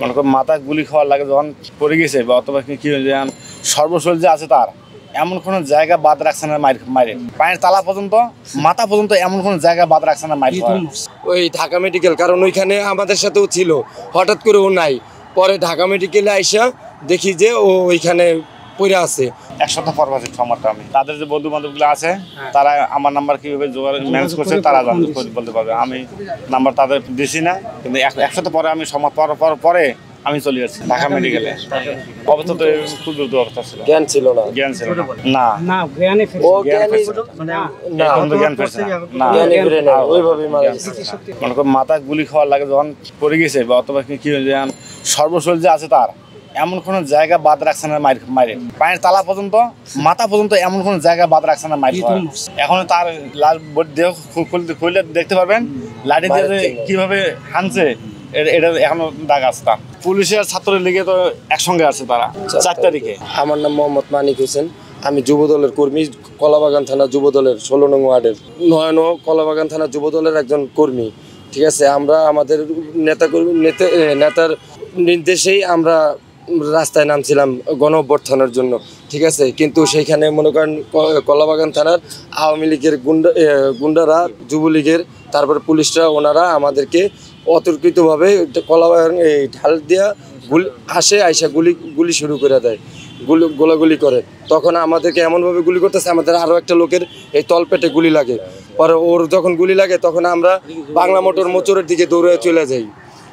মনে করেন মাথা গুলি খাওয়ার লাগে যখন পড়ে গেছে বা অথবা কি সর্বশরীর যে আছে তার এমন কোনো জায়গা বাদ রাখছে না মাইরে পায়ের তালা পর্যন্ত মাথা পর্যন্ত এমন কোনো জায়গা বাদ রাখছে না মাইরে। ওই ঢাকা মেডিকেল, কারণ ওইখানে আমাদের সাথেও ছিল, হঠাৎ করে ও নাই, পরে ঢাকা মেডিকেলে আইসা দেখি যে ও ওইখানে পড়ে আছে। এক সপ্তাহ পর পাচ্ছি খবরটা আমি, তাদের যে বন্ধু বান্ধবগুলো আছে তারা আমার নাম্বার কীভাবে ম্যানেজ করছে তারা বলতে পারবে, আমি নাম্বার তাদের দিছি না। কিন্তু এক সপ্তাহ পরে আমি সময় পরে আমি চলে যাচ্ছি ঢাকা মেডিকেলে। অবস্থা তো খুব দ্রুত অবস্থা ছিল, জ্ঞান ছিল না না না জ্ঞান ফেরছে না, ওইভাবে মারা গেছে। মনে করেন মাথা গুলি খাওয়ার লাগে যখন পড়ে গেছে বা অথবা কি সর্বশরীর যে আছে তার এমন কোনো জায়গা বাদ রাখছে না মাইরে পায়ের তালা পর্যন্ত মাথা পর্যন্ত এমন কোনো জায়গা বাদ রাখছে না মাইরে। এখন তার লাল দেহ খুললে দেখতে পারবেন লাঠি দিয়ে কিভাবে হানছে, এটা এখনো দাগ আছে। তার পুলিশের ছাত্র লীগে তো একসঙ্গে আছে তারা 4 তারিখে। আমার নাম মোহাম্মদ মানিক হোসেন, আমি যুবদলের কর্মী, কলাবাগান থানা যুবদলের 16 নং ওয়ার্ডের নয়নো কলাবাগান থানা যুবদলের একজন কর্মী। ঠিক আছে, আমরা আমাদের নেতার নির্দেশেই আমরা রাস্তায় নামছিলাম গণ অভ্যর্থনের জন্য। ঠিক আছে, কিন্তু সেইখানে মনে করেন কলাবাগান থানার আওয়ামী লীগের গুন্ডারা, যুবলীগের, তারপরে পুলিশরা, ওনারা আমাদেরকে অতর্কিতভাবে কলাবাগান ঢাল দিয়া আইসা গুলি শুরু করে দেয়, গোলাগুলি করে। তখন আমাদেরকে এমনভাবে গুলি করতেছে, আমাদের আরও একটা লোকের এই তলপেটে গুলি লাগে। পরে ওর যখন গুলি লাগে তখন আমরা বাংলা মোটর মোচরের দিকে দৌড়ে চলে যাই।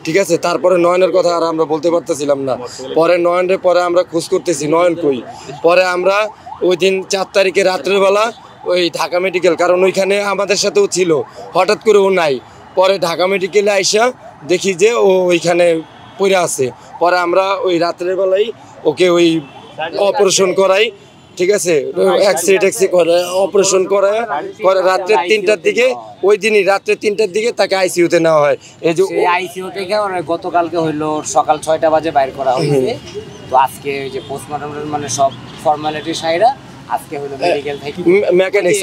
ঠিক আছে, তারপরে নয়নের কথা আর আমরা বলতে পারতেছিলাম না। পরে পরে আমরা খোঁজ করতেছি নয়ন কই। পরে আমরা ওই দিন 4 তারিখে রাত্রেবেলা ওই ঢাকা মেডিকেল, কারণ ওইখানে আমাদের সাথেও ছিল, হঠাৎ করে ও নাই, পরে ঢাকা মেডিকেলে আইসা দেখি যে ও ওইখানে পড়ে আছে। পরে আমরা ওই রাত্রের বেলায় ওকে ওই অপারেশন করাই। ঠিক আছে, এক্সরে করে অপারেশন করে রাত্রে 3টার দিকে, ওই দিনই রাত্রে 3টার দিকে তাকে আইসিইউতে নেওয়া হয়। এই যে আইসিইউ থেকে গতকালকে হইলো সকাল 6টা বাজে বাইর করা হয়েছে। তো আজকে ওই যে পোস্টমর্টমের মানে সব ফর্মালিটি সাইরা আজকে হলো মেডিকেল থেকে মেকানিক্স,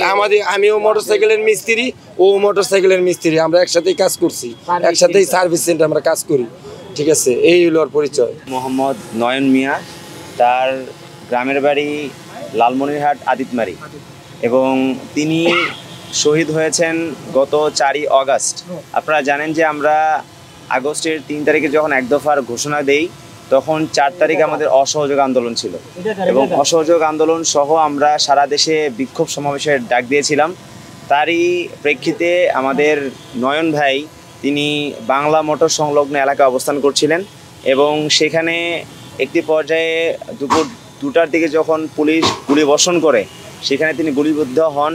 আমিও মোটরসাইকেলের মিস্ত্রি, ও মোটরসাইকেলের মিস্ত্রি, আমরা একসাথেই কাজ করছি, একসাথেই সার্ভিস সেন্টার আমরা কাজ করি। ঠিক আছে, এই হলো ওর পরিচয়। মোহাম্মদ নয়ন মিয়া, তার গ্রামের বাড়ি লালমনিরহাট আদিতমারি, এবং তিনি শহীদ হয়েছেন গত 4ই অগাস্ট। আপনারা জানেন যে আমরা আগস্টের 3 তারিখে যখন এক দফার ঘোষণা দেই তখন 4 তারিখ আমাদের অসহযোগ আন্দোলন ছিল, এবং অসহযোগ আন্দোলন সহ আমরা সারা দেশে বিক্ষোভ সমাবেশের ডাক দিয়েছিলাম। তারই প্রেক্ষিতে আমাদের নয়ন ভাই তিনি বাংলা মোটর সংলগ্ন এলাকায় অবস্থান করছিলেন, এবং সেখানে একটি পর্যায়ে দুপুর 2টার দিকে যখন পুলিশ গুলি বর্ষণ করে সেখানে তিনি গুলিবিদ্ধ হন।